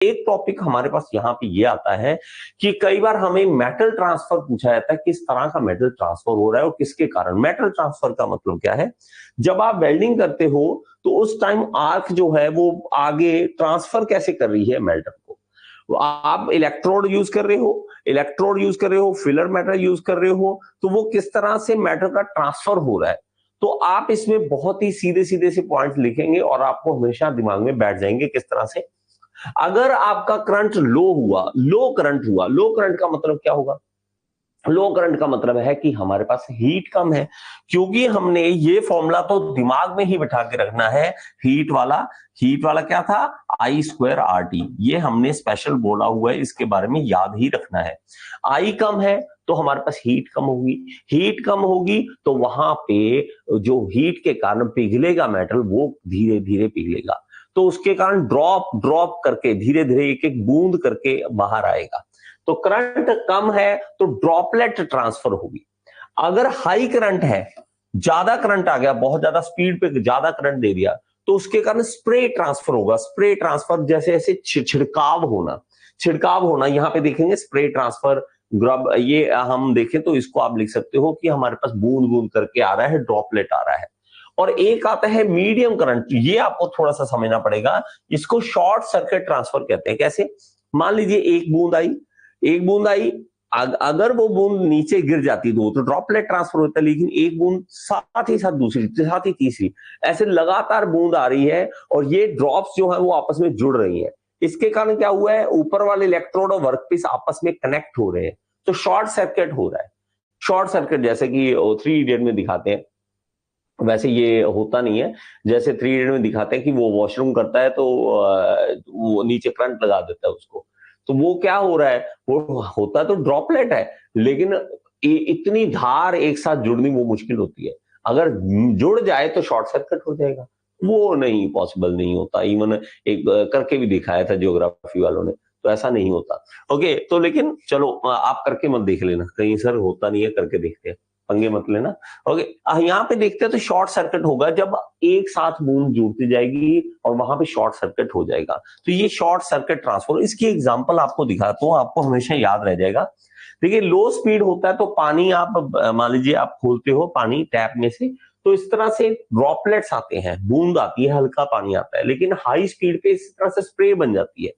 एक टॉपिक हमारे पास यहाँ पे ये आता है कि कई बार हमें मेटल ट्रांसफर पूछा जाता है, किस तरह का मेटल ट्रांसफर हो रहा है और किसके कारण। मेटल ट्रांसफर का मतलब क्या है, जब आप वेल्डिंग करते हो तो उस टाइम आर्क जो है वो आगे ट्रांसफर कैसे कर रही है मेटल को। आप इलेक्ट्रोड यूज कर रहे हो, फिलर मेटल यूज कर रहे हो, तो वो किस तरह से मेटल का ट्रांसफर हो रहा है। तो आप इसमें बहुत ही सीधे सीधे से पॉइंट लिखेंगे और आपको हमेशा दिमाग में बैठ जाएंगे किस तरह से। अगर आपका करंट लो करंट का मतलब क्या होगा। लो करंट का मतलब है कि हमारे पास हीट कम है, क्योंकि हमने ये फॉर्मूला तो दिमाग में ही बिठा के रखना है। हीट वाला क्या था, I²RT। ये हमने स्पेशल बोला हुआ है, इसके बारे में याद ही रखना है। आई कम है तो हमारे पास हीट कम होगी तो वहां पे जो हीट के कारण पिघलेगा मेटल, वो धीरे धीरे पिघलेगा, तो उसके कारण ड्रॉप करके धीरे धीरे एक एक बूंद करके बाहर आएगा। तो करंट कम है तो ड्रॉपलेट ट्रांसफर होगी। अगर हाई करंट है, ज्यादा करंट आ गया, बहुत ज्यादा स्पीड पे ज्यादा करंट दे दिया, तो उसके कारण स्प्रे ट्रांसफर होगा। स्प्रे ट्रांसफर जैसे ऐसे छिड़काव होना यहां पे देखेंगे, स्प्रे ट्रांसफर ग्रब, ये हम देखें तो इसको आप लिख सकते हो कि हमारे पास बूंद बूंद करके आ रहा है, ड्रॉपलेट आ रहा है। और एक आता है मीडियम करंट, ये आपको थोड़ा सा समझना पड़ेगा। इसको शॉर्ट सर्किट ट्रांसफर कहते हैं। कैसे, मान लीजिए एक बूंद आई, अगर वो बूंद नीचे गिर जाती तो ड्रॉपलेट ट्रांसफर होता है, लेकिन एक बूंद साथ ही साथ दूसरी, साथ ही तीसरी, ऐसे लगातार बूंद आ रही है और ये ड्रॉप्स जो है वो आपस में जुड़ रही है। इसके कारण क्या हुआ है, ऊपर वाले इलेक्ट्रोड और वर्कपीस आपस में कनेक्ट हो रहे हैं, तो शॉर्ट सर्किट हो रहा है। शॉर्ट सर्किट जैसे कि 3 इडियट में दिखाते हैं, वैसे ये होता नहीं है। जैसे 3 इडियट में दिखाते हैं कि वो वॉशरूम करता है तो वो नीचे करंट लगा देता है उसको, तो वो क्या हो रहा है, वो होता तो ड्रॉपलेट है, लेकिन इतनी धार एक साथ जुड़नी वो मुश्किल होती है। अगर जुड़ जाए तो शॉर्ट सर्किट हो जाएगा, वो नहीं, पॉसिबल नहीं होता। इवन एक करके भी दिखाया था ज्योग्राफी वालों ने, तो ऐसा नहीं होता। ओके, तो लेकिन चलो आप करके मत देख लेना कहीं, सर होता नहीं है, करके देखते हैं, पंगे मत लेना। ओके, यहाँ पे देखते हैं तो शॉर्ट सर्किट होगा जब एक साथ बूंद जुड़ती जाएगी और वहां पे शॉर्ट सर्किट हो जाएगा, तो ये शॉर्ट सर्किट ट्रांसफर। इसकी एग्जांपल आपको दिखाता हूँ, आपको हमेशा याद रह जाएगा। देखिए, लो स्पीड होता है तो पानी आप मान लीजिए आप खोलते हो पानी टैप में से, तो इस तरह से ड्रॉपलेट्स आते हैं, बूंद आती है, हल्का पानी आता है। लेकिन हाई स्पीड पे इस तरह से स्प्रे बन जाती है।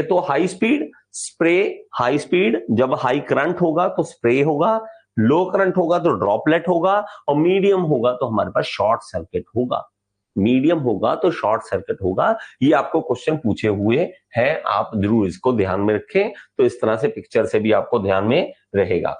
तो high speed spray, high speed जब हाई करंट होगा तो स्प्रे होगा, लो करंट होगा तो ड्रॉपलेट होगा, और मीडियम होगा तो हमारे पास शॉर्ट सर्किट होगा। ये आपको क्वेश्चन पूछे हुए हैं, आप जरूर इसको ध्यान में रखें, तो इस तरह से पिक्चर से भी आपको ध्यान में रहेगा।